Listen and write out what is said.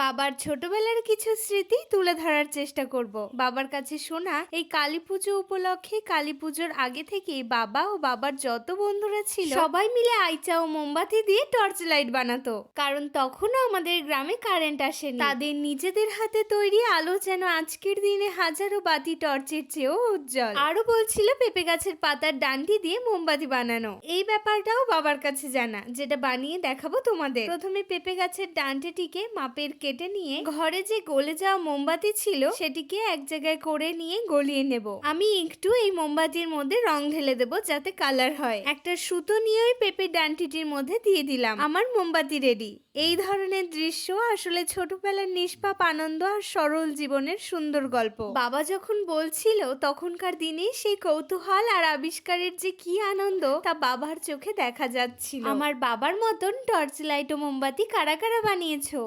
বাবার ছোটবেলার কিছু স্মৃতি তুলে ধরার চেষ্টা করব। বাবার কাছে শোনা এই কালী পুজো উপলক্ষে কালী পুজোর আগে থেকেই বাবা ও বাবার যত বন্ধুরা ছিল সবাই মিলে আইচা ও মোমবাতি দিয়ে টর্চ লাইট বানাতো, কারণ তখনও আমাদের গ্রামে কারেন্ট আসেনি। তাদের নিজেদের হাতে তৈরি আলো যেন আজকের দিনে হাজারো বাতি টর্চের চেয়েও উজ্জ্বল। আরো বলছিল পেঁপে গাছের পাতার ডান্ডি দিয়ে মোমবাতি বানানো, এই ব্যাপারটাও বাবার কাছে জানা, যেটা বানিয়ে দেখাবো তোমাদের। প্রথমে পেঁপে গাছের ডান্ডিটিকে মাপের কেটে নিয়ে ঘরে যে গলে যাওয়া মোমবাতি ছিল সেটিকে এক জায়গায় করে নিয়ে গলিয়ে নেব। আমি একটু এই মোমবাতির মধ্যে রং ঢেলে দেব যাতে কালার হয়। একটা সুতো নিয়ে ওই পেঁপের ডান্ডিটির মধ্যে দিয়ে দিলাম। আমার মোমবাতি রেডি। এই ধরনের দৃশ্য আসলে ছোটবেলার নিষ্পাপ আনন্দ আর সরল জীবনের সুন্দর গল্প। বাবা যখন বলছিল তখনকার দিনে সেই কৌতূহল আর আবিষ্কারের যে কি আনন্দ তা বাবার চোখে দেখা যাচ্ছিল। আমার বাবার মতন টর্চ লাইট ও মোমবাতি কারা কারা বানিয়েছো?